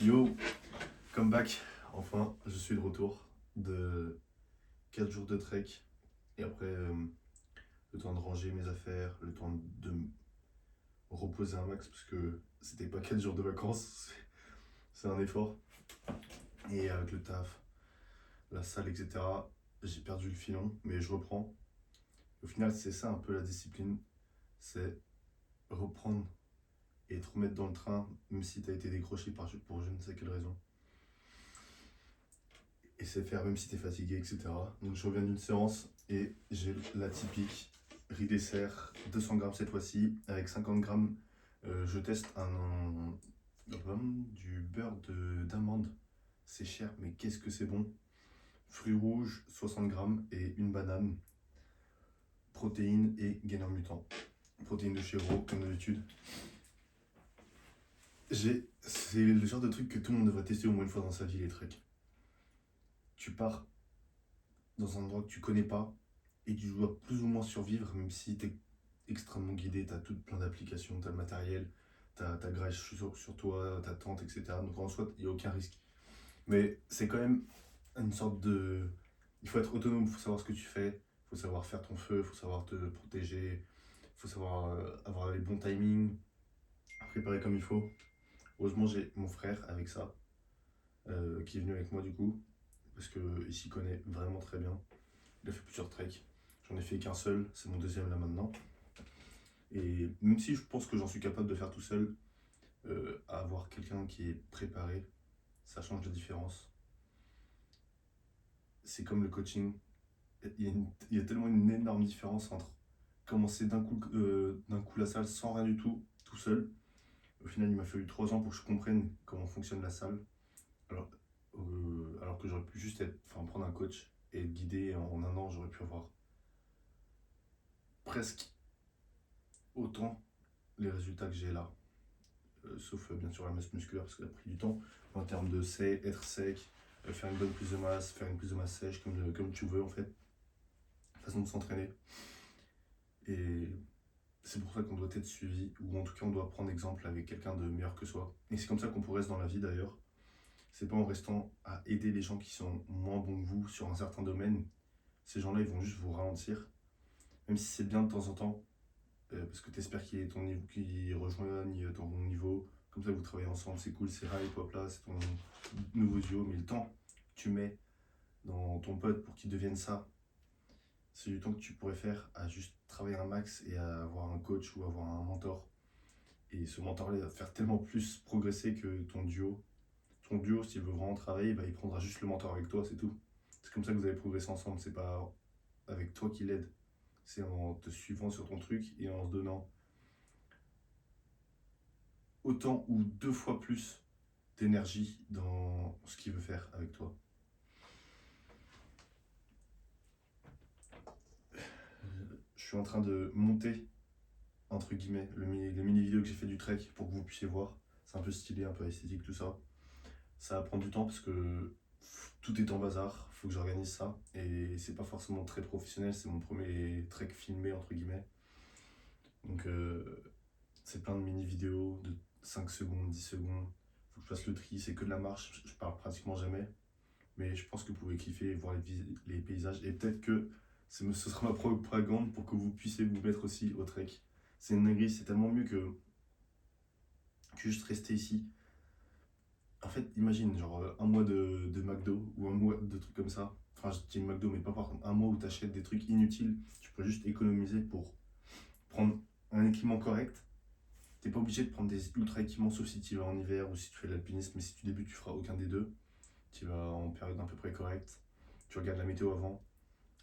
Yo, come back. Enfin, je suis de retour de 4 jours de trek. Et après, le temps de ranger mes affaires, le temps de me reposer un max, parce que c'était pas 4 jours de vacances, c'est un effort. Et avec le taf, la salle, etc., j'ai perdu le filon, mais je reprends. Au final, c'est ça un peu la discipline, c'est reprendre et te remettre dans le train, même si t'as été décroché pour je ne sais quelle raison. Et c'est faire même si t'es fatigué, etc. Donc je reviens d'une séance et j'ai la typique riz dessert, 200 grammes cette fois-ci, avec 50 grammes, je teste du beurre d'amande. C'est cher, mais qu'est-ce que c'est bon. Fruits rouges, 60 grammes et une banane. Protéines et gainer mutant. Protéines de chevreau, comme d'habitude. C'est le genre de truc que tout le monde devrait tester au moins une fois dans sa vie, les treks. Tu pars dans un endroit que tu connais pas et tu dois plus ou moins survivre, même si tu es extrêmement guidé, tu as tout plein d'applications, tu as le matériel, tu as ta grèche sur toi, ta tente, etc. Donc en soi, il n'y a aucun risque. Mais c'est quand même une sorte de... Il faut être autonome, il faut savoir ce que tu fais, il faut savoir faire ton feu, il faut savoir te protéger, il faut savoir avoir les bons timings, préparer comme il faut. Heureusement, j'ai mon frère avec ça, qui est venu avec moi du coup, parce qu'il s'y connaît vraiment très bien. Il a fait plusieurs treks. J'en ai fait qu'un seul, c'est mon deuxième là maintenant. Et même si je pense que j'en suis capable de faire tout seul, avoir quelqu'un qui est préparé, ça change la différence. C'est comme le coaching. Il y a tellement une énorme différence entre commencer d'un coup la salle sans rien du tout seul. Au final, il m'a fallu 3 ans pour que je comprenne comment fonctionne la salle. Alors, alors que j'aurais pu juste prendre un coach et être guidé en un an, j'aurais pu avoir presque autant les résultats que j'ai là. Sauf bien sûr la masse musculaire parce qu'elle a pris du temps. En termes de être sec, faire une bonne prise de masse, faire une prise de masse sèche comme tu veux en fait. Façon de s'entraîner. Et c'est pour ça qu'on doit être suivi, ou en tout cas on doit prendre exemple avec quelqu'un de meilleur que soi. Et c'est comme ça qu'on progresse dans la vie d'ailleurs. C'est pas en restant à aider les gens qui sont moins bons que vous sur un certain domaine. Ces gens-là ils vont juste vous ralentir. Même si c'est bien de temps en temps, parce que tu espères qu'ils rejoignent ton niveau. Comme ça, vous travaillez ensemble, c'est cool, c'est hype, hop là, c'est ton nouveau duo. Mais le temps que tu mets dans ton pote pour qu'il devienne ça, c'est du temps que tu pourrais faire à juste travailler un max et à avoir un coach ou avoir un mentor. Et ce mentor-là, il va te faire tellement plus progresser que ton duo. Ton duo, s'il veut vraiment travailler, bah, il prendra juste le mentor avec toi, c'est tout. C'est comme ça que vous allez progresser ensemble, c'est pas avec toi qui l'aide. C'est en te suivant sur ton truc et en se donnant autant ou 2 fois plus d'énergie dans ce qu'il veut faire avec toi. Je suis en train de monter, entre guillemets, les mini-vidéos que j'ai fait du trek pour que vous puissiez voir. C'est un peu stylé, un peu esthétique, tout ça. Ça va prendre du temps parce que tout est en bazar, faut que j'organise ça. Et c'est pas forcément très professionnel, c'est mon premier trek filmé, entre guillemets. Donc c'est plein de mini-vidéos de 5 secondes, 10 secondes. Faut que je fasse le tri, c'est que de la marche, je parle pratiquement jamais. Mais je pense que vous pouvez kiffer et voir les paysages. Et peut-être que ce sera ma propagande pour que vous puissiez vous mettre aussi au trek. C'est une dinguerie, c'est tellement mieux que juste rester ici. En fait, imagine, genre un mois de McDo ou un mois de trucs comme ça. Enfin, je dis McDo, mais pas par contre, un mois où tu achètes des trucs inutiles. Tu peux juste économiser pour prendre un équipement correct. T'es pas obligé de prendre des ultra équipements sauf si tu vas en hiver ou si tu fais de l'alpinisme. Mais si tu débutes, tu feras aucun des deux. Tu vas en période à peu près correcte. Tu regardes la météo avant.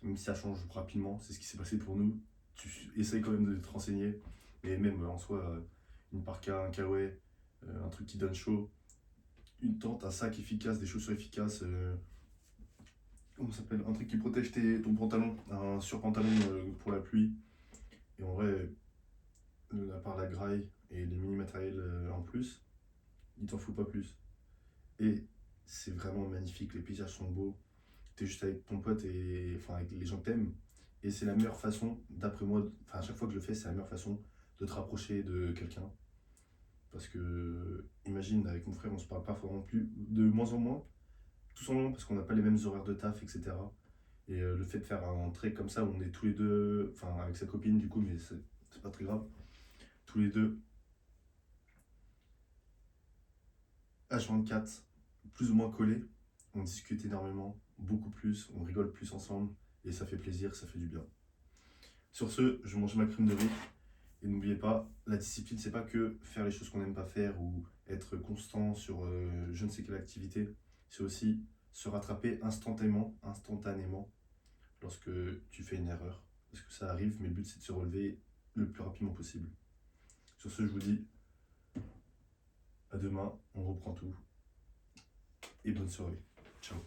Même si ça change rapidement, c'est ce qui s'est passé pour nous. Tu essayes quand même de te renseigner, mais même en soi, une parka, un kawaii, un truc qui donne chaud, une tente, un sac efficace, des chaussures efficaces, comment ça s'appelle, un truc qui protège ton pantalon, un surpantalon pour la pluie. Et en vrai, à part la graille et les mini matériels en plus, il t'en faut pas plus. Et c'est vraiment magnifique, les paysages sont beaux. T'es juste avec ton pote et enfin avec les gens que t'aimes. Et c'est la meilleure façon, d'après moi, enfin à chaque fois que je le fais, c'est la meilleure façon de te rapprocher de quelqu'un. Parce que, imagine, avec mon frère, on se parle pas vraiment plus, de moins en moins, tout simplement parce qu'on n'a pas les mêmes horaires de taf, etc. Et le fait de faire un trait comme ça, où on est tous les deux, enfin avec sa copine du coup, mais c'est pas très grave, tous les deux, H24, plus ou moins collés, on discute énormément, beaucoup plus, on rigole plus ensemble, et ça fait plaisir, ça fait du bien. Sur ce, je mange ma crème de riz, et n'oubliez pas, la discipline, c'est pas que faire les choses qu'on n'aime pas faire ou être constant sur je ne sais quelle activité, c'est aussi se rattraper instantanément lorsque tu fais une erreur. Parce que ça arrive, mais le but c'est de se relever le plus rapidement possible. Sur ce, je vous dis à demain, on reprend tout et bonne soirée. Ciao.